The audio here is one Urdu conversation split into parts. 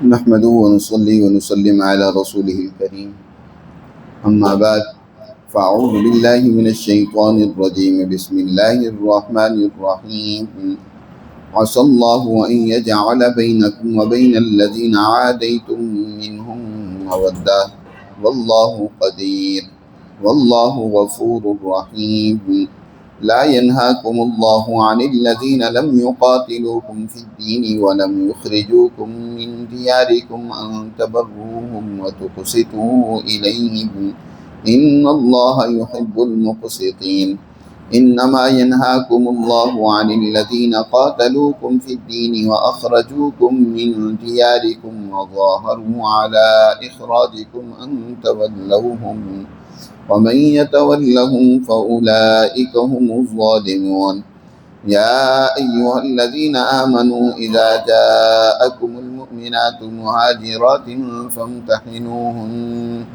نحمده ونصلي ونسلم على رسوله الكريم أما بعد فأعوذ بالله من الشيطان الرجيم بسم الله الرحمن الرحيم عسى الله أن يجعل بينكم وبين الذين عاديتم منهم مودة والله قدير والله غفور رحيم لا ينهاكم الله عن الذين لم يقاتلوكم في الدين ولم يخرجوكم من دياركم أن تبروهم وتقسطوا إليهم إن الله يحب المقسطين إنما ينهاكم الله عن الذين قاتلوكم في الدين وأخرجوكم من دياركم وظاهروا على إخراجكم أن تولوهم ومن يتولهم فأولئك هم الظالمون يا أيها الذين آمنوا إذا جاءكم المؤمنات مهاجرات فامتحنوهن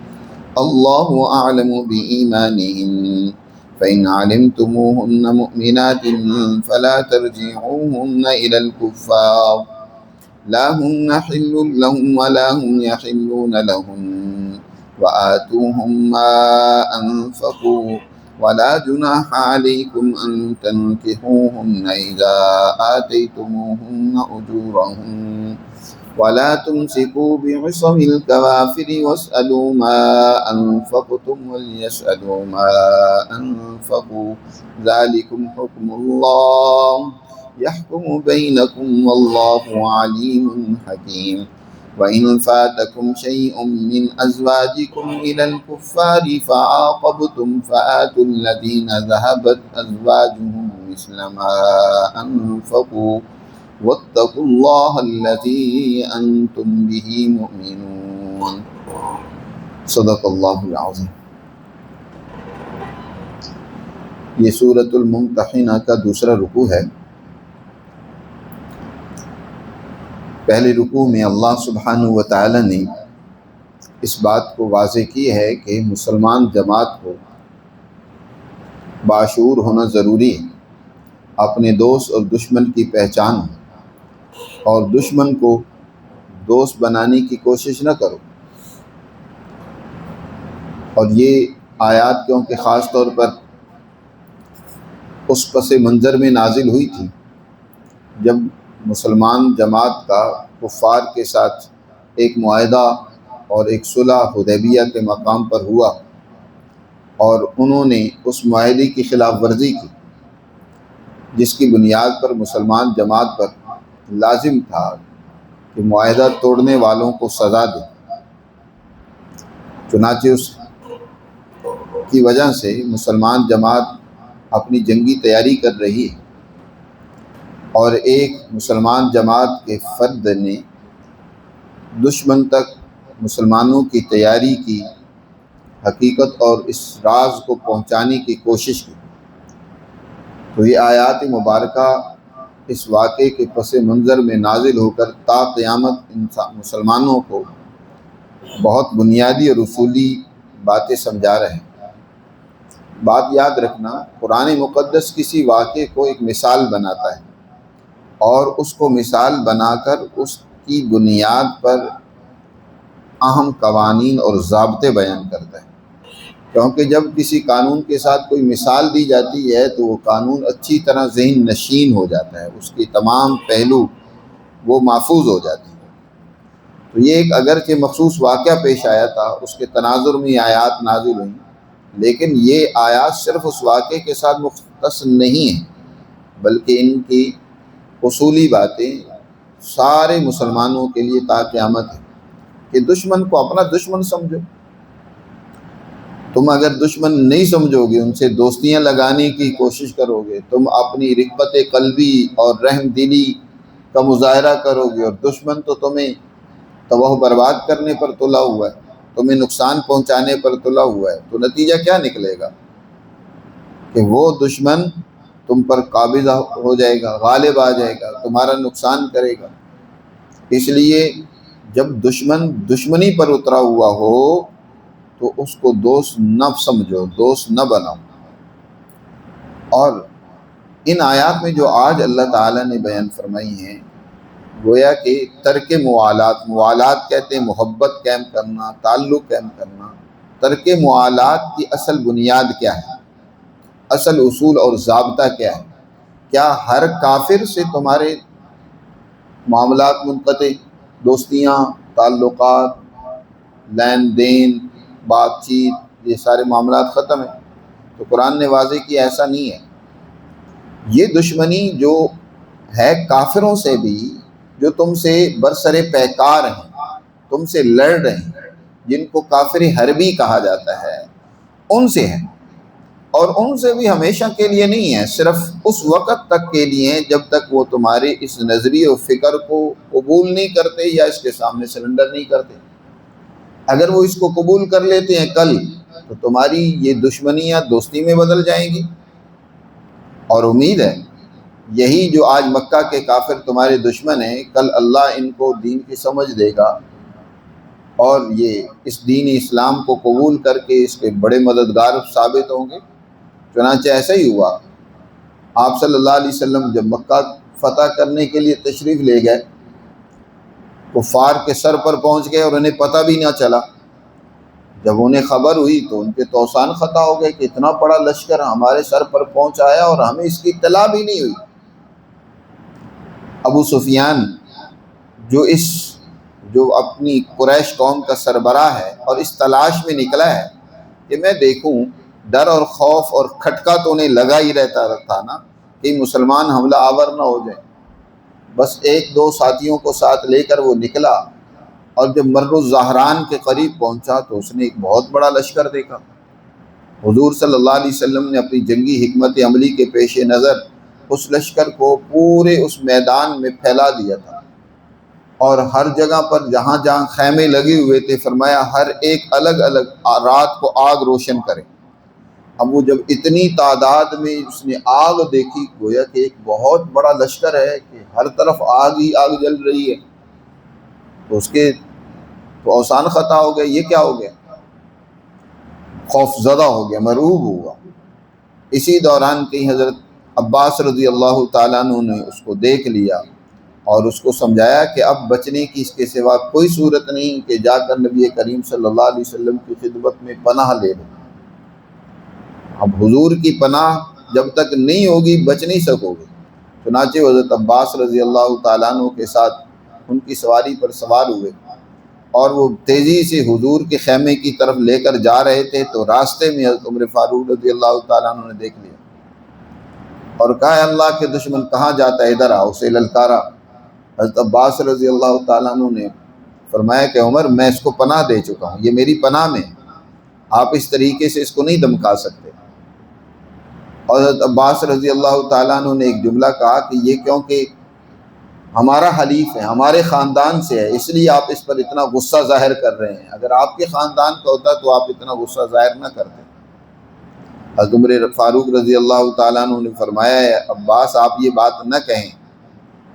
الله أعلم بإيمانهن فإن علمتموهن مؤمنات فلا ترجعوهن إلى الكفار لا هن حل لهم ولا هم يحلون لهم وآتوهم ما أنفقوا ولا جناح عليكم أن تنكحوهن إذا آتيتموهن أجورهن ولا تمسكوا بعصم الكوافر واسألوا ما أنفقتم وليسألوا ما أنفقوا ذلكم حكم الله يحكم بينكم والله عليم حكيم وإن فاتكم شيء من أزواجكم إلى الكفار فعاقبتم فآتوا الذين ذهبت أزواجهم مثل ما أنفقوا واتقوا الله الذي أنتم به مؤمنون صدق اللہ العظیم۔ یہ سورۃ الممتحنہ کا دوسرا رکوع ہے۔ پہلے رکوع میں اللہ سبحانہ و تعالی نے اس بات کو واضح کی ہے کہ مسلمان جماعت کو باشعور ہونا ضروری ہے، اپنے دوست اور دشمن کی پہچان اور دشمن کو دوست بنانے کی کوشش نہ کرو۔ اور یہ آیات کیونکہ خاص طور پر اس پس منظر میں نازل ہوئی تھی جب مسلمان جماعت کا کفار کے ساتھ ایک معاہدہ اور ایک صلح حدیبیہ کے مقام پر ہوا اور انہوں نے اس معاہدے کی خلاف ورزی کی، جس کی بنیاد پر مسلمان جماعت پر لازم تھا کہ معاہدہ توڑنے والوں کو سزا دے۔ چنانچہ اس کی وجہ سے مسلمان جماعت اپنی جنگی تیاری کر رہی ہے، اور ایک مسلمان جماعت کے فرد نے دشمن تک مسلمانوں کی تیاری کی حقیقت اور اس راز کو پہنچانے کی کوشش کی۔ تو یہ آیات مبارکہ اس واقعے کے پس منظر میں نازل ہو کر تا قیامت مسلمانوں کو بہت بنیادی اور اصولی باتیں سمجھا رہے ہیں۔ بات یاد رکھنا، قرآن مقدس کسی واقعے کو ایک مثال بناتا ہے اور اس کو مثال بنا کر اس کی بنیاد پر اہم قوانین اور ضابطے بیان کرتا ہے، کیونکہ جب کسی قانون کے ساتھ کوئی مثال دی جاتی ہے تو وہ قانون اچھی طرح ذہن نشین ہو جاتا ہے، اس کے تمام پہلو وہ محفوظ ہو جاتے ہیں۔ تو یہ ایک اگرچہ مخصوص واقعہ پیش آیا تھا، اس کے تناظر میں آیات نازل ہوئیں، لیکن یہ آیات صرف اس واقعے کے ساتھ مختص نہیں ہیں، بلکہ ان کی اصولی باتیں سارے مسلمانوں کے لیے تا قیامت ہے کہ دشمن کو اپنا دشمن سمجھو۔ تم اگر دشمن نہیں سمجھو گے، ان سے دوستیاں لگانے کی کوشش کرو گے، تم اپنی رغبت قلبی اور رحم دلی کا مظاہرہ کرو گے، اور دشمن تو تمہیں تباہ و برباد کرنے پر تلا ہوا ہے، تمہیں نقصان پہنچانے پر تلا ہوا ہے، تو نتیجہ کیا نکلے گا کہ وہ دشمن تم پر قابض ہو جائے گا، غالب آ جائے گا، تمہارا نقصان کرے گا۔ اس لیے جب دشمن دشمنی پر اترا ہوا ہو تو اس کو دوست نہ سمجھو، دوست نہ بناؤ۔ اور ان آیات میں جو آج اللہ تعالیٰ نے بیان فرمائی ہیں گویا کہ ترک موالات، موالات کہتے ہیں محبت قائم کرنا، تعلق قائم کرنا، ترک موالات کی اصل بنیاد کیا ہے، اصل اصول اور ضابطہ کیا ہے؟ کیا ہر کافر سے تمہارے معاملات منقطع، دوستیاں، تعلقات، لین دین، بات چیت، یہ سارے معاملات ختم ہیں؟ تو قرآن نے واضح کیا ایسا نہیں ہے۔ یہ دشمنی جو ہے کافروں سے بھی، جو تم سے برسر پیکار ہیں، تم سے لڑ رہے ہیں، جن کو کافر حربی کہا جاتا ہے، ان سے ہے، اور ان سے بھی ہمیشہ کے لیے نہیں ہے، صرف اس وقت تک کے لیے ہیں جب تک وہ تمہارے اس نظریے و فکر کو قبول نہیں کرتے یا اس کے سامنے سرنڈر نہیں کرتے۔ اگر وہ اس کو قبول کر لیتے ہیں کل، تو تمہاری یہ دشمنیاں دوستی میں بدل جائیں گی، اور امید ہے یہی جو آج مکہ کے کافر تمہارے دشمن ہیں، کل اللہ ان کو دین کی سمجھ دے گا، اور یہ اس دین اسلام کو قبول کر کے اس کے بڑے مددگار ثابت ہوں گے۔ چنانچہ ایسا ہی ہوا۔ آپ صلی اللہ علیہ وسلم جب مکہ فتح کرنے کے لیے تشریف لے گئے، کفار کے سر پر پہنچ گئے اور انہیں پتہ بھی نہ چلا۔ جب انہیں خبر ہوئی تو ان کے توسان خطا ہو گئے کہ اتنا بڑا لشکر ہمارے سر پر پہنچ آیا اور ہمیں اس کی اطلاع بھی نہیں ہوئی۔ ابو سفیان جو اپنی قریش قوم کا سربراہ ہے، اور اس تلاش میں نکلا ہے کہ میں دیکھوں، ڈر اور خوف اور کھٹکا تو انہیں لگا ہی رہتا تھا نا کہ مسلمان حملہ آور نہ ہو جائیں۔ بس ایک دو ساتھیوں کو ساتھ لے کر وہ نکلا، اور جب مر الزہران کے قریب پہنچا تو اس نے ایک بہت بڑا لشکر دیکھا۔ حضور صلی اللہ علیہ وسلم نے اپنی جنگی حکمت عملی کے پیش نظر اس لشکر کو پورے اس میدان میں پھیلا دیا تھا، اور ہر جگہ پر جہاں جہاں خیمے لگے ہوئے تھے، فرمایا ہر ایک الگ الگ رات کو آگ روشن کرے۔ اب وہ جب اتنی تعداد میں اس نے آگ دیکھی، گویا کہ ایک بہت بڑا لشکر ہے کہ ہر طرف آگ ہی آگ جل رہی ہے، تو اس کے تو اوسان خطا ہو گئے، یہ کیا ہو گیا؟ خوف زدہ ہو گیا، مرعوب ہوا۔ اسی دوران کہیں حضرت عباس رضی اللہ تعالیٰ عنہ نے اس کو دیکھ لیا اور اس کو سمجھایا کہ اب بچنے کی اس کے سوا کوئی صورت نہیں کہ جا کر نبی کریم صلی اللہ علیہ وسلم کی خدمت میں پناہ لے لو۔ اب حضور کی پناہ جب تک نہیں ہوگی بچ نہیں سکو گے۔ چنانچہ حضرت عباس رضی اللہ تعالیٰ عنہ کے ساتھ ان کی سواری پر سوار ہوئے، اور وہ تیزی سے حضور کے خیمے کی طرف لے کر جا رہے تھے، تو راستے میں حضرت عمر فاروق رضی اللہ تعالیٰ عنہ نے دیکھ لیا اور کہا، اللہ کے دشمن کہاں جاتا ہے، ادھر آؤ، اسے للکارا۔ حضرت عباس رضی اللہ تعالیٰ عنہ نے فرمایا کہ عمر، میں اس کو پناہ دے چکا ہوں، یہ میری پناہ میں، آپ اس طریقے سے اس کو نہیں دمکا سکتے۔ اور حضرت عباس رضی اللہ تعالیٰ عنہ نے ایک جملہ کہا کہ یہ کیونکہ ہمارا حلیف ہے، ہمارے خاندان سے ہے، اس لیے آپ اس پر اتنا غصہ ظاہر کر رہے ہیں، اگر آپ کے خاندان کا ہوتا تو آپ اتنا غصہ ظاہر نہ کرتے۔ حضرت عمر فاروق رضی اللہ تعالیٰ عنہ نے فرمایا، ہے عباس آپ یہ بات نہ کہیں،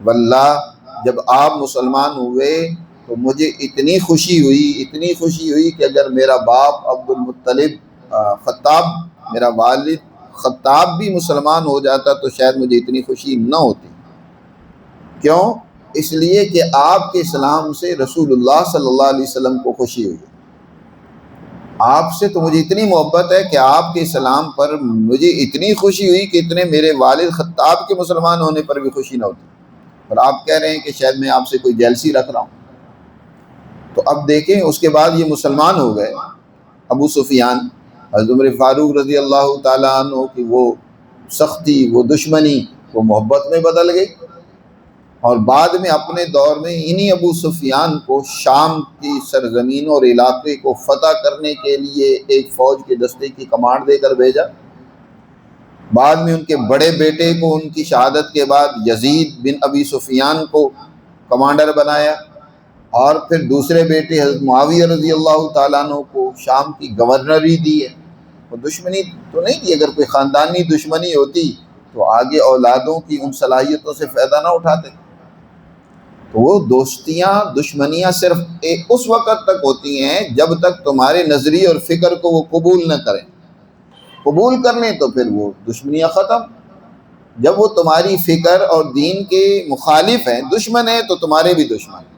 واللہ جب آپ مسلمان ہوئے تو مجھے اتنی خوشی ہوئی کہ اگر میرا باپ عبد المطلب خطاب، میرا والد خطاب بھی مسلمان ہو جاتا تو شاید مجھے اتنی خوشی نہ ہوتی۔ کیوں؟ اس لیے کہ آپ کے اسلام سے رسول اللہ صلی اللہ علیہ وسلم کو خوشی ہوئی، آپ سے تو مجھے اتنی محبت ہے کہ آپ کے اسلام پر مجھے اتنی خوشی ہوئی کہ اتنے میرے والد خطاب کے مسلمان ہونے پر بھی خوشی نہ ہوتی، اور آپ کہہ رہے ہیں کہ شاید میں آپ سے کوئی جیلسی رکھ رہا ہوں۔ تو اب دیکھیں، اس کے بعد یہ مسلمان ہو گئے۔ ابو سفیان، حضرت عمر فاروق رضی اللہ تعالیٰ عنہ کی وہ سختی، وہ دشمنی، وہ محبت میں بدل گئی، اور بعد میں اپنے دور میں انہی ابو سفیان کو شام کی سرزمین اور علاقے کو فتح کرنے کے لیے ایک فوج کے دستے کی کمانڈ دے کر بھیجا۔ بعد میں ان کے بڑے بیٹے کو ان کی شہادت کے بعد یزید بن ابی سفیان کو کمانڈر بنایا، اور پھر دوسرے بیٹے حضرت معاویہ رضی اللہ تعالیٰ عنہ کو شام کی گورنری دی ہے۔ وہ دشمنی تو نہیں تھی، اگر کوئی خاندانی دشمنی ہوتی تو آگے اولادوں کی ان صلاحیتوں سے فائدہ نہ اٹھاتے۔ تو وہ دوستیاں، دشمنیاں صرف اس وقت تک ہوتی ہیں جب تک تمہارے نظریے اور فکر کو وہ قبول نہ کریں۔ قبول کر لیں تو پھر وہ دشمنیاں ختم۔ جب وہ تمہاری فکر اور دین کے مخالف ہیں، دشمن ہیں، تو تمہارے بھی دشمن ہیں۔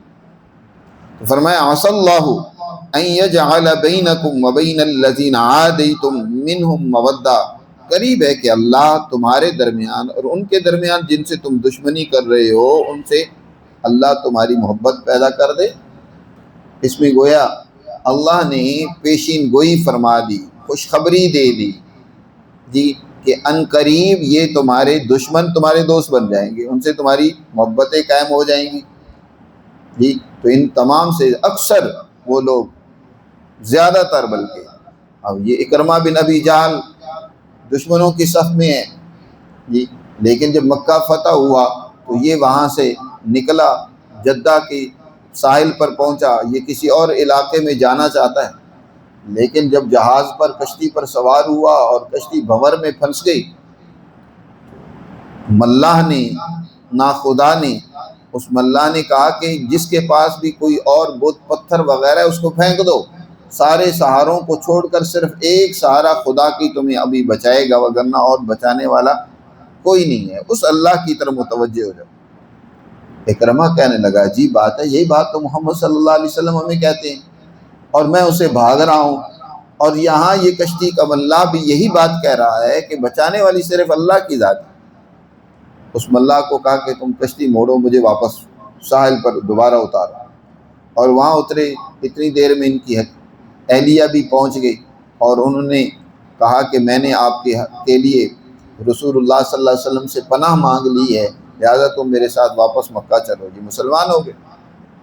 تو فرمایا عسى اللہ ان یجعل بینکم وبین الذین عادیتم منہم مودہ، قریب ہے کہ اللہ تمہارے درمیان اور ان کے درمیان جن سے تم دشمنی کر رہے ہو، ان سے اللہ تمہاری محبت پیدا کر دے۔ اس میں گویا اللہ نے پیشین گوئی فرما دی، خوشخبری دے دی جی کہ ان قریب یہ تمہارے دشمن تمہارے دوست بن جائیں گے، ان سے تمہاری محبتیں قائم ہو جائیں گی جی۔ تو ان تمام سے اکثر وہ لوگ، زیادہ تر بلکہ، اب یہ اکرمہ بن ابی جہل دشمنوں کی صف میں ہے جی، لیکن جب مکہ فتح ہوا تو یہ وہاں سے نکلا، جدہ کی ساحل پر پہنچا، یہ کسی اور علاقے میں جانا چاہتا ہے، لیکن جب جہاز پر کشتی پر سوار ہوا اور کشتی بھنور میں پھنس گئی، ملاح نے، ناخدا نے، اس ملاح نے کہا کہ جس کے پاس بھی کوئی اور بت پتھر وغیرہ ہے اس کو پھینک دو، سارے سہاروں کو چھوڑ کر صرف ایک سہارا خدا کی تمہیں ابھی بچائے گا، وگرنہ اور بچانے والا کوئی نہیں ہے، اس اللہ کی طرف متوجہ ہو جاؤ۔ اکرمہ کہنے لگا عجیب بات ہے، یہی بات تو محمد صلی اللہ علیہ وسلم ہمیں کہتے ہیں اور میں اسے بھاگ رہا ہوں، اور یہاں یہ کشتی کا ملاح بھی یہی بات کہہ رہا ہے کہ بچانے والی صرف اللہ کی ذات ہے۔ اس ملاح کو کہا کہ تم کشتی موڑو، مجھے واپس ساحل پر دوبارہ اتارو، اور وہاں اترے۔ اتنی دیر میں ان کی اہلیہ بھی پہنچ گئی اور انہوں نے کہا کہ میں نے آپ کے لیے رسول اللہ صلی اللہ علیہ وسلم سے پناہ مانگ لی ہے، لہٰذا تم میرے ساتھ واپس مکہ چلو جی۔ مسلمان ہو گئے۔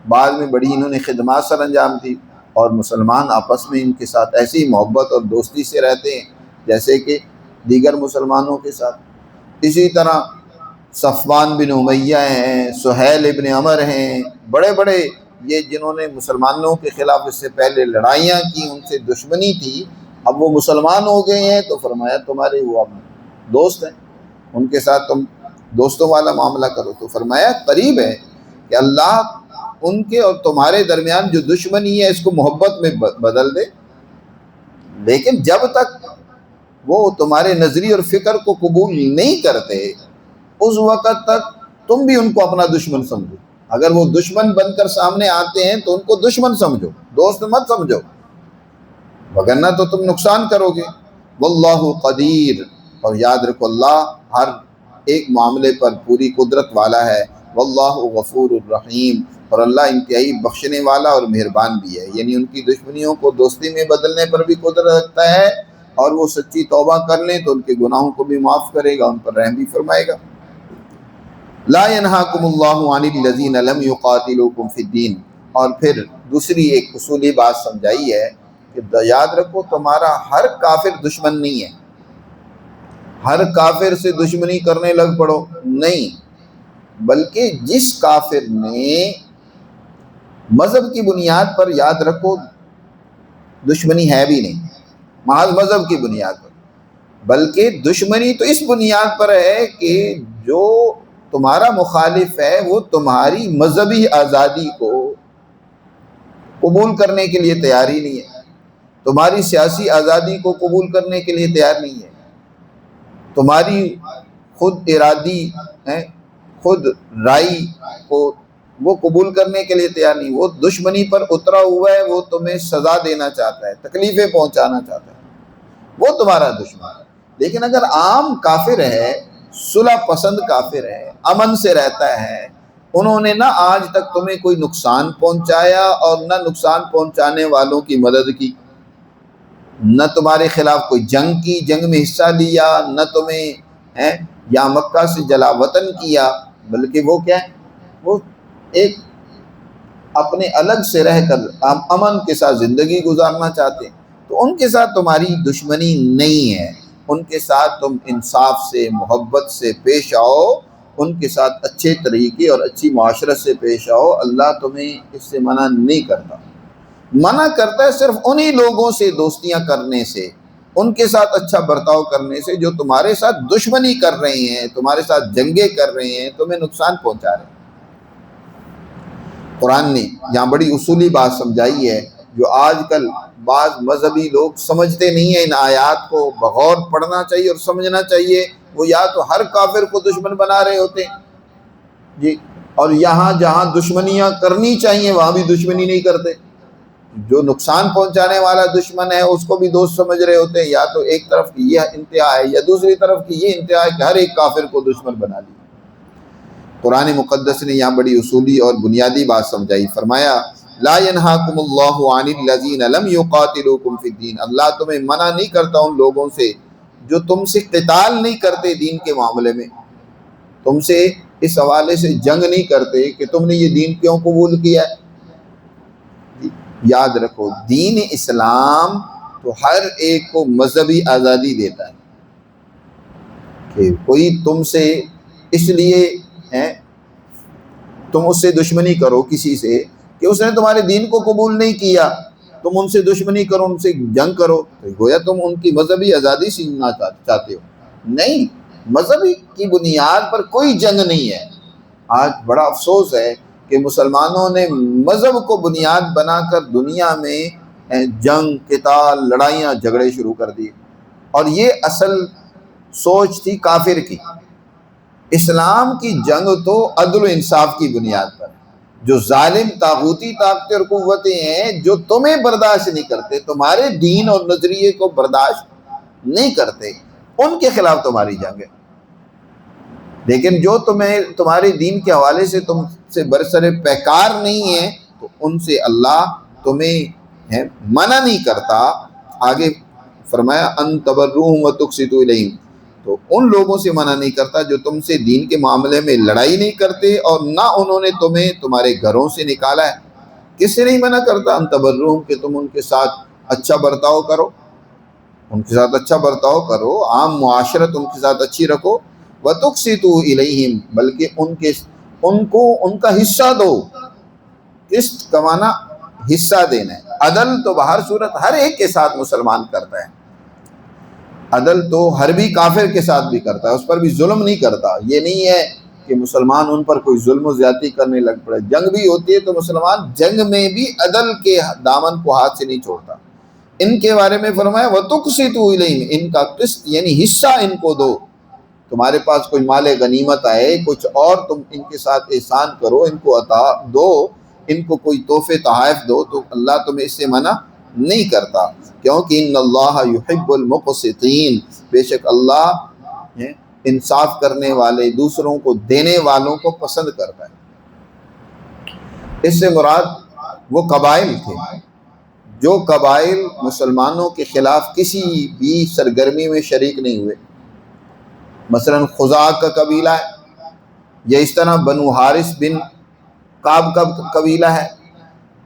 بعد میں بڑی انہوں نے خدمات سر انجام دی، اور مسلمان آپس میں ان کے ساتھ ایسی محبت اور دوستی سے رہتے ہیں جیسے کہ دیگر مسلمانوں کے ساتھ۔ اسی طرح صفوان بن امیہ ہیں، سہیل ابن عمر ہیں، بڑے بڑے یہ جنہوں نے مسلمانوں کے خلاف اس سے پہلے لڑائیاں کی، ان سے دشمنی تھی، اب وہ مسلمان ہو گئے ہیں، تو فرمایا تمہارے وہ اب دوست ہیں، ان کے ساتھ تم دوستوں والا معاملہ کرو۔ تو فرمایا قریب ہے کہ اللہ ان کے اور تمہارے درمیان جو دشمنی ہے اس کو محبت میں بدل دے، لیکن جب تک وہ تمہارے نظریے اور فکر کو قبول نہیں کرتے اس وقت تک تم بھی ان کو اپنا دشمن سمجھو۔ اگر وہ دشمن بن کر سامنے آتے ہیں تو ان کو دشمن سمجھو، دوست مت سمجھو، وگرنہ تو تم نقصان کرو گے۔ واللہ قدیر، اور یاد رکھو اللہ ہر ایک معاملے پر پوری قدرت والا ہے۔ واللہ غفور الرحیم، اور اللہ انتہائی بخشنے والا اور مہربان بھی ہے، یعنی ان کی دشمنیوں کو دوستی میں بدلنے پر بھی قدرت رکھتا ہے، اور وہ سچی توبہ کر لیں تو ان کے گناہوں کو بھی معاف کرے گا، ان پر رحم بھی فرمائے گا۔ لا ينہاکم اللہ عن الذین لم یقاتلوکم فی الدین، اور پھر دوسری ایک اصولی بات سمجھائی ہے کہ یاد رکھو تمہارا ہر کافر دشمن نہیں ہے، ہر کافر سے دشمنی کرنے لگ پڑو، نہیں، بلکہ جس کافر نے مذہب کی بنیاد پر، یاد رکھو دشمنی ہے بھی نہیں محض مذہب کی بنیاد پر، بلکہ دشمنی تو اس بنیاد پر ہے کہ جو تمہارا مخالف ہے وہ تمہاری مذہبی آزادی کو قبول کرنے کے لیے تیار ہی نہیں ہے، تمہاری سیاسی آزادی کو قبول کرنے کے لیے تیار نہیں ہے، تمہاری خود ارادی خود رائی کو وہ قبول کرنے کے لیے تیار نہیں، وہ دشمنی پر اترا ہوا ہے، وہ تمہیں سزا دینا چاہتا ہے، تکلیفیں پہنچانا چاہتا ہے، وہ تمہارا دشمن ہے۔ لیکن اگر عام کافر ہے، صلح پسند کافر ہے، امن سے رہتا ہے، انہوں نے نہ آج تک تمہیں کوئی نقصان پہنچایا اور نہ نقصان پہنچانے والوں کی مدد کی، نہ تمہارے خلاف کوئی جنگ کی، جنگ میں حصہ لیا، نہ تمہیں یا مکہ سے جلا وطن کیا، بلکہ وہ کیا ہے، وہ ایک اپنے الگ سے رہ کر امن کے ساتھ زندگی گزارنا چاہتے ہیں، تو ان کے ساتھ تمہاری دشمنی نہیں ہے، ان کے ساتھ تم انصاف سے، محبت سے پیش آؤ، ان کے ساتھ اچھے طریقے اور اچھی معاشرت سے پیش آؤ، اللہ تمہیں اس سے منع نہیں کرتا، منع کرتا ہے صرف انہی لوگوں سے دوستیاں کرنے سے، ان کے ساتھ اچھا برتاؤ کرنے سے جو تمہارے ساتھ دشمنی کر رہے ہیں، تمہارے ساتھ جنگیں کر رہے ہیں، تمہیں نقصان پہنچا رہے ہیں۔ قرآن نے یہاں بڑی اصولی بات سمجھائی ہے جو آج کل بعض مذہبی لوگ سمجھتے نہیں ہیں، ان آیات کو بغور پڑھنا چاہیے اور سمجھنا چاہیے، وہ یا تو ہر کافر کو دشمن بنا رہے ہوتے ہیں جی، اور یہاں جہاں دشمنیاں کرنی چاہیے وہاں بھی دشمنی نہیں کرتے، جو نقصان پہنچانے والا دشمن ہے اس کو بھی دوست سمجھ رہے ہوتے ہیں۔ یا تو ایک طرف کی یہ انتہا ہے یا دوسری طرف کی یہ انتہا ہے کہ ہر ایک کافر کو دشمن بنا لیا۔ قرآن مقدس نے یہاں بڑی اصولی اور بنیادی بات سمجھائی، فرمایا لا ينهاكم الله عن الذين لم يقاتلوكم في الدين، اللہ تمہیں منع نہیں کرتا ان لوگوں سے جو تم سے قتال نہیں کرتے دین کے معاملے میں، تم سے اس حوالے سے جنگ نہیں کرتے کہ تم نے یہ دین کیوں قبول کیا ہے۔ یاد رکھو دین اسلام تو ہر ایک کو مذہبی آزادی دیتا ہے کہ کوئی تم سے اس لیے تم اس سے دشمنی کرو کسی سے کہ اس نے تمہارے دین کو قبول نہیں کیا، تم ان سے دشمنی کرو، ان سے جنگ کرو، تو گویا تم ان کی مذہبی آزادی چھیننا چاہتے ہو۔ نہیں، مذہبی کی بنیاد پر کوئی جنگ نہیں ہے۔ آج بڑا افسوس ہے کہ مسلمانوں نے مذہب کو بنیاد بنا کر دنیا میں جنگ، قتال، لڑائیاں، جھگڑے شروع کر دیے، اور یہ اصل سوچ تھی کافر کی۔ اسلام کی جنگ تو عدل و انصاف کی بنیاد پر، جو ظالم طاغوتی طاقتیں اور قوتیں ہیں جو تمہیں برداشت نہیں کرتے، تمہارے دین اور نظریے کو برداشت نہیں کرتے، ان کے خلاف تمہاری جنگ ہے۔ لیکن جو تمہارے دین کے حوالے سے تم سے برسر پیکار نہیں ہے تو ان سے اللہ تمہیں منع نہیں کرتا۔ آگے فرمایا ان تبروہم وتقسطوا الیہم، تو ان لوگوں سے منع نہیں کرتا جو تم سے دین کے معاملے میں لڑائی نہیں کرتے اور نہ انہوں نے تمہیں تمہارے گھروں سے نکالا ہے۔ کس سے نہیں منع کرتا؟ ان تبروہم، کہ تم ان کے ساتھ اچھا برتاؤ کرو، ان کے ساتھ اچھا برتاؤ کرو، عام معاشرت ان کے ساتھ اچھی رکھو۔ وَتُقْسِطُوا إِلَيْهِمْ، بلکہ ان کو ان کا حصہ دو۔ قسط کا معنی حصہ دینا ہے۔ عدل تو بہر صورت ہر ایک کے ساتھ مسلمان کرتا ہے، عدل تو حربی کافر کے ساتھ بھی کرتا ہے، اس پر بھی ظلم نہیں کرتا۔ یہ نہیں ہے کہ مسلمان ان پر کوئی ظلم و زیادتی کرنے لگ پڑے۔ جنگ بھی ہوتی ہے تو مسلمان جنگ میں بھی عدل کے دامن کو ہاتھ سے نہیں چھوڑتا۔ ان کے بارے میں فرمایا وَتُقْسِطُوا إِلَيْهِمْ، ان کا قسط یعنی حصہ ان کو دو۔ تمہارے پاس کوئی مال غنیمت آئے، کچھ اور تم ان کے ساتھ احسان کرو، ان کو عطا دو، ان کو کوئی تحفے تحائف دو، تو اللہ تمہیں اس سے منع نہیں کرتا، کیونکہ ان اللہ یحب المقسطین، بے شک اللہ انصاف کرنے والے، دوسروں کو دینے والوں کو پسند کرتا ہے۔ اس سے مراد وہ قبائل تھے جو قبائل مسلمانوں کے خلاف کسی بھی سرگرمی میں شریک نہیں ہوئے۔ مثلا خزاع کا قبیلہ ہے، یا اس طرح بنو حارث بن کعب کا قبیلہ ہے،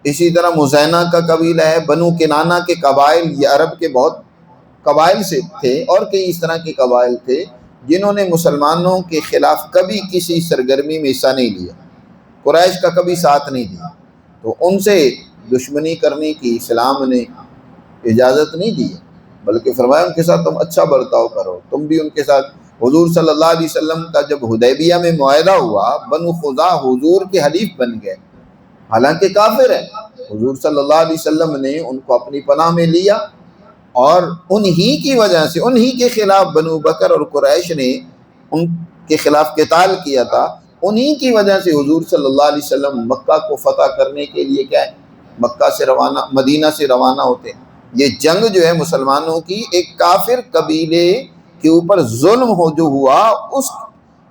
اسی طرح مزینہ کا قبیلہ ہے، بنو کنانہ کے قبائل، یہ عرب کے بہت قبائل سے تھے، اور کئی اس طرح کے قبائل تھے جنہوں نے مسلمانوں کے خلاف کبھی کسی سرگرمی میں حصہ نہیں لیا، قریش کا کبھی ساتھ نہیں دیا، تو ان سے دشمنی کرنے کی اسلام نے اجازت نہیں دی، بلکہ فرمایا ان کے ساتھ تم اچھا برتاؤ کرو۔ تم بھی ان کے ساتھ، حضور صلی اللہ علیہ وسلم کا جب حدیبیہ میں معاہدہ ہوا، بنو خزاع حضور کے حلیف بن گئے، حالانکہ کافر ہیں، حضور صلی اللہ علیہ وسلم نے ان کو اپنی پناہ میں لیا، اور انہی کی وجہ سے، انہی کے خلاف بنو بکر اور قریش نے ان کے خلاف قتال کیا تھا، انہی کی وجہ سے حضور صلی اللہ علیہ وسلم مکہ کو فتح کرنے کے لیے کیا ہے، مکہ سے روانہ، مدینہ سے روانہ ہوتے ہیں۔ یہ جنگ جو ہے مسلمانوں کی ایک کافر قبیلے کے اوپر ظلم جو ہوا اس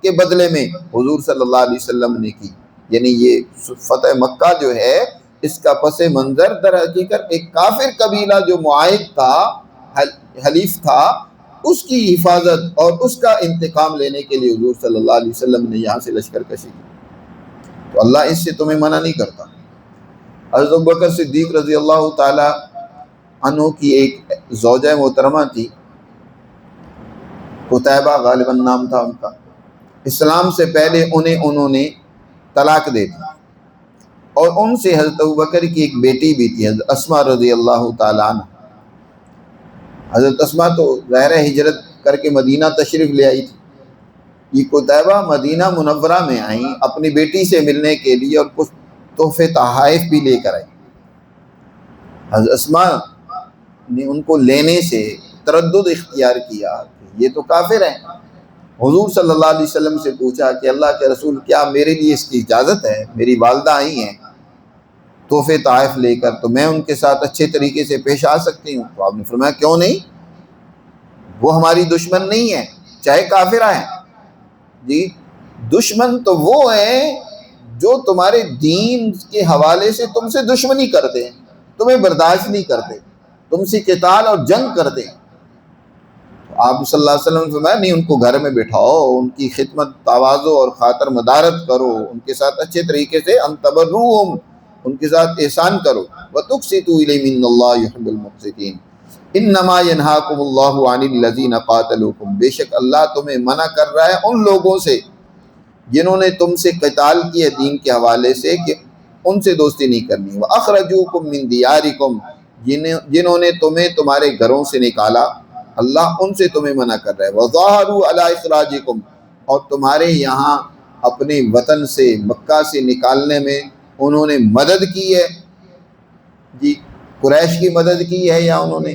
کے بدلے میں حضور صلی اللہ علیہ وسلم نے کی، یعنی یہ فتح مکہ جو ہے اس کا پس منظر در حقیقت ایک کافر قبیلہ جو معاہد تھا، حلیف تھا، اس کی حفاظت اور اس کا انتقام لینے کے لیے حضور صلی اللہ علیہ وسلم نے یہاں سے لشکر کشی کی۔ تو اللہ اس سے تمہیں منع نہیں کرتا۔ حضرت ابوبکر صدیق رضی اللہ تعالی عنہ کی ایک زوجہ محترمہ تھی، قطیبہ غالباً نام تھا ان کا، اسلام سے پہلے انہوں نے طلاق دے دی، اور ان سے حضرت ابوبکر کی ایک بیٹی بھی تھی، حضرت اسماء رضی اللہ تعالیٰ عنہ۔ حضرت اسماء تو ظاہر ہجرت کر کے مدینہ تشریف لے آئی تھی، یہ قطیبہ مدینہ منورہ میں آئیں اپنی بیٹی سے ملنے کے لیے، اور کچھ تحفے تحائف بھی لے کر آئی۔ حضرت اسماء نے ان کو لینے سے تردد اختیار کیا کہ یہ تو کافر ہیں، حضور صلی اللہ علیہ وسلم سے پوچھا کہ اللہ کے رسول کیا میرے لیے اس کی اجازت ہے؟ میری والدہ آئی ہیں تحفے طائف لے کر، تو میں ان کے ساتھ اچھے طریقے سے پیش آ سکتی ہوں؟ تو آپ نے فرمایا کیوں نہیں، وہ ہماری دشمن نہیں ہے چاہے کافر آئیں۔ جی دشمن تو وہ ہیں جو تمہارے دین کے حوالے سے تم سے دشمنی کرتے ہیں، تمہیں برداشت نہیں کرتے، تم سے قتال اور جنگ کرتے ہیں۔ آپ صلی اللہ علیہ وسلم نے فرمایا نہیں، ان کو گھر میں بٹھاؤ، ان کی خدمت تواضع اور خاطر مدارت کرو، ان کے ساتھ اچھے طریقے سے انتبروہم، ان کے ساتھ احسان کرو، وَتُقْسِطُوا إِلَيْهِمْ إِنَّ اللَّهَ يُحِبُّ الْمُقْسِطِينَ انما ينهاكم الله عن الذين قاتلوكم، بے شک اللہ تمہیں منع کر رہا ہے ان لوگوں سے جنہوں نے تم سے قتال کیا دین کے حوالے سے کہ ان سے دوستی نہیں کرنی، وَأَخْرَجُوكُم مِّن دِيَارِكُمْ، جنہوں نے تمہیں تمہارے گھروں سے نکالا، اللہ ان سے تمہیں منع کر رہا ہے، وَظَاهَرُوا عَلَىٰ إِخْرَاجِكُمْ، اور تمہارے یہاں اپنے وطن سے مکہ سے نکالنے میں انہوں نے مدد کی ہے۔ جی قریش کی مدد کی ہے یا انہوں نے،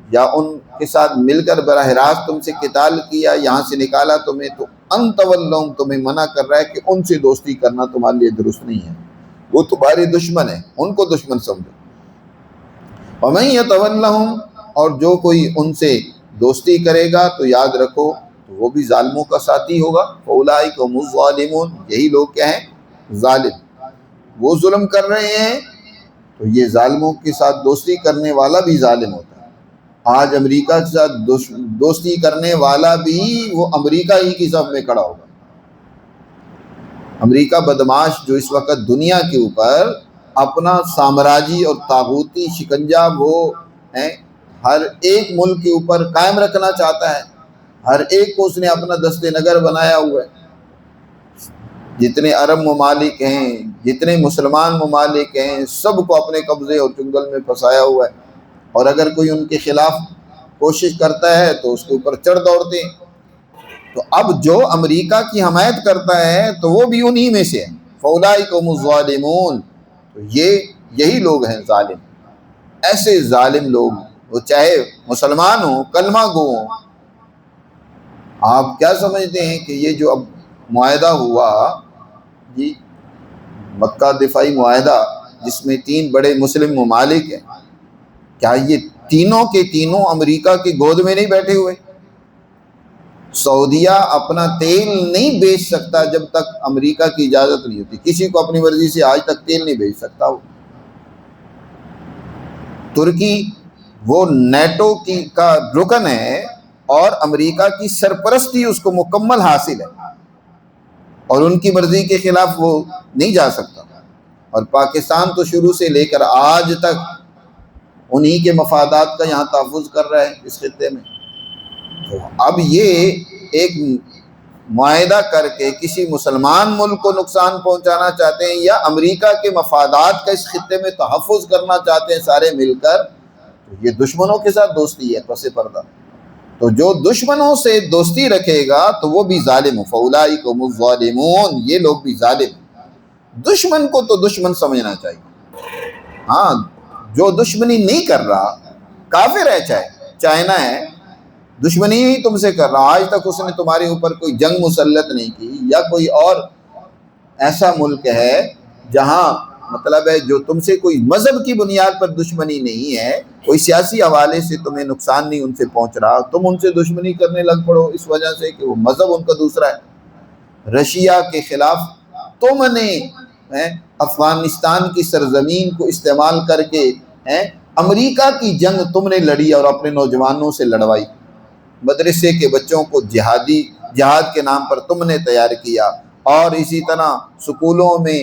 یا ان کے ساتھ مل کر براہ راست تم سے قتال کیا، یہاں سے نکالا تمہیں، تو ان تولہم تمہیں منع کر رہا ہے کہ ان سے دوستی کرنا تمہارے لیے درست نہیں ہے، وہ تمہارے دشمن ہیں، ان کو دشمن سمجھو۔ وَمَن يَتَوَلَّهُمْ، اور جو کوئی ان سے دوستی کرے گا تو یاد رکھو تو وہ بھی ظالموں کا ساتھی ہوگا، فَأُولَٰئِکَ هُمُ الظَّالِمُونَ، یہی لوگ کیا ہیں؟ ظالم۔ وہ ظلم کر رہے ہیں تو یہ ظالموں کے ساتھ دوستی کرنے والا بھی ظالم ہوتا ہے۔ آج امریکہ کے ساتھ دوستی کرنے والا بھی وہ امریکہ ہی کی صف میں کھڑا ہوگا۔ امریکہ بدماش جو اس وقت دنیا کے اوپر اپنا سامراجی اور طاغوتی شکنجہ وہ ہر ایک ملک کے اوپر قائم رکھنا چاہتا ہے، ہر ایک کو اس نے اپنا دست نگر بنایا ہوا ہے۔ جتنے عرب ممالک ہیں، جتنے مسلمان ممالک ہیں، سب کو اپنے قبضے اور چنگل میں پھنسایا ہوا ہے، اور اگر کوئی ان کے خلاف کوشش کرتا ہے تو اس کے اوپر چڑھ دوڑتے ہیں۔ تو اب جو امریکہ کی حمایت کرتا ہے تو وہ بھی انہی میں سے ہے، فَأُولَٰئِکَ هُمُ الظَّالِمُونَ، تو یہی لوگ ہیں ظالم۔ ایسے ظالم لوگ وہ چاہے مسلمان ہوں، کلمہ گو ہوں۔ آپ کیا سمجھتے ہیں کہ یہ جو اب معاہدہ ہوا، جی مکہ دفاعی معاہدہ جس میں 3 بڑے مسلم ممالک ہیں، کیا یہ تینوں کے تینوں امریکہ کی گود میں نہیں بیٹھے ہوئے؟ سعودیہ اپنا تیل نہیں بیچ سکتا جب تک امریکہ کی اجازت نہیں ہوتی، کسی کو اپنی مرضی سے آج تک تیل نہیں بیچ سکتا وہ۔ ترکی وہ نیٹو کا رکن ہے اور امریکہ کی سرپرستی اس کو مکمل حاصل ہے، اور ان کی مرضی کے خلاف وہ نہیں جا سکتا۔ اور پاکستان تو شروع سے لے کر آج تک انہی کے مفادات کا یہاں تحفظ کر رہا ہے اس خطے میں۔ تو اب یہ ایک معاہدہ کر کے کسی مسلمان ملک کو نقصان پہنچانا چاہتے ہیں یا امریکہ کے مفادات کا اس خطے میں تحفظ کرنا چاہتے ہیں سارے مل کر، تو یہ دشمنوں کے ساتھ دوستی ہے پس پردہ۔ تو جو دشمنوں سے دوستی رکھے گا تو وہ بھی ظالم ہو، فَأُولَٰئِکَ هُمُ الظَّالِمُونَ، یہ لوگ بھی ظالم ہیں۔ دشمن کو تو دشمن سمجھنا چاہیے۔ ہاں جو دشمنی نہیں کر رہا، کافر ہے چاہے چائنا ہے، دشمنی ہی تم سے کر رہا، آج تک اس نے تمہارے اوپر کوئی جنگ مسلط نہیں کی، یا کوئی اور ایسا ملک ہے جہاں مطلب ہے جو تم سے کوئی مذہب کی بنیاد پر دشمنی نہیں ہے، کوئی سیاسی حوالے سے تمہیں نقصان نہیں ان سے پہنچ رہا، تم ان سے دشمنی کرنے لگ پڑو اس وجہ سے کہ وہ مذہب ان کا دوسرا ہے۔ رشیا کے خلاف تم نے افغانستان کی سرزمین کو استعمال کر کے امریکہ کی جنگ تم نے لڑی اور اپنے نوجوانوں سے لڑوائی، مدرسے کے بچوں کو جہاد کے نام پر تم نے تیار کیا، اور اسی طرح سکولوں میں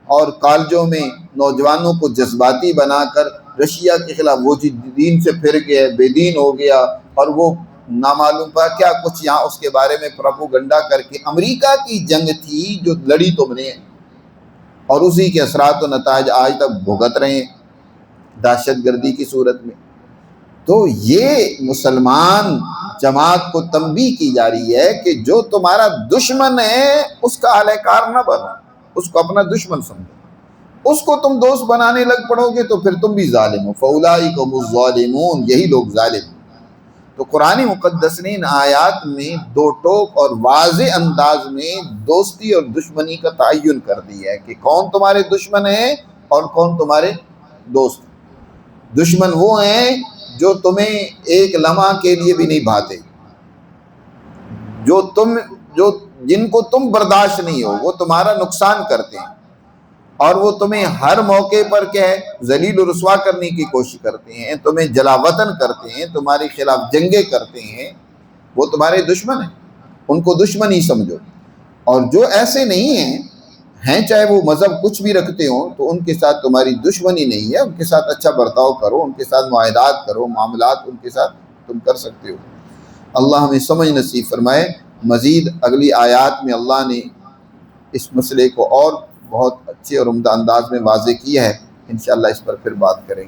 اور کالجوں میں نوجوانوں کو جذباتی بنا کر رشیا کے خلاف وہ دین سے پھر گیا، بے دین ہو گیا، اور وہ نامعلوم پر کیا کچھ یہاں اس کے بارے میں پروپیگنڈا کر کے امریکہ کی جنگ تھی جو لڑی تم نے، اور اسی کے اثرات و نتائج آج تک بھگت رہے ہیں دہشت گردی کی صورت میں۔ تو یہ مسلمان جماعت کو تنبیہ کی جا رہی ہے کہ جو تمہارا دشمن ہے اس کا اہل کار نہ بنو، اس کو اپنا دشمن سمجھو، اس کو تم دوست بنانے لگ پڑو گے تو پھر تم بھی ظالم ہو، فَأُولَٰئِکَ هُمُ الظَّالِمُونَ، یہی لوگ ظالم ہیں۔ تو قرآن مقدس نے ان آیات میں دو ٹوک اور واضح انداز میں دوستی اور دشمنی کا تعین کر دیا ہے کہ کون تمہارے دشمن ہیں اور کون تمہارے دوست۔ دشمن وہ ہیں جو تمہیں ایک لمحہ کے لیے بھی نہیں بھاتے، جو جن کو تم برداشت نہیں ہو، وہ تمہارا نقصان کرتے ہیں، اور وہ تمہیں ہر موقع پر کیا ہے ذلیل و رسوا کرنے کی کوشش کرتے ہیں، تمہیں جلا وطن کرتے ہیں، تمہارے خلاف جنگیں کرتے ہیں، وہ تمہارے دشمن ہیں، ان کو دشمن ہی سمجھو۔ اور جو ایسے نہیں ہیں چاہے وہ مذہب کچھ بھی رکھتے ہوں، تو ان کے ساتھ تمہاری دشمنی نہیں ہے، ان کے ساتھ اچھا برتاؤ کرو، ان کے ساتھ معاہدات کرو، معاملات ان کے ساتھ تم کر سکتے ہو۔ اللہ ہمیں سمجھ نصیب فرمائے۔ مزید اگلی آیات میں اللہ نے اس مسئلے کو اور بہت اچھے اور عمدہ انداز میں واضح کیا ہے، انشاءاللہ اس پر پھر بات کریں گے۔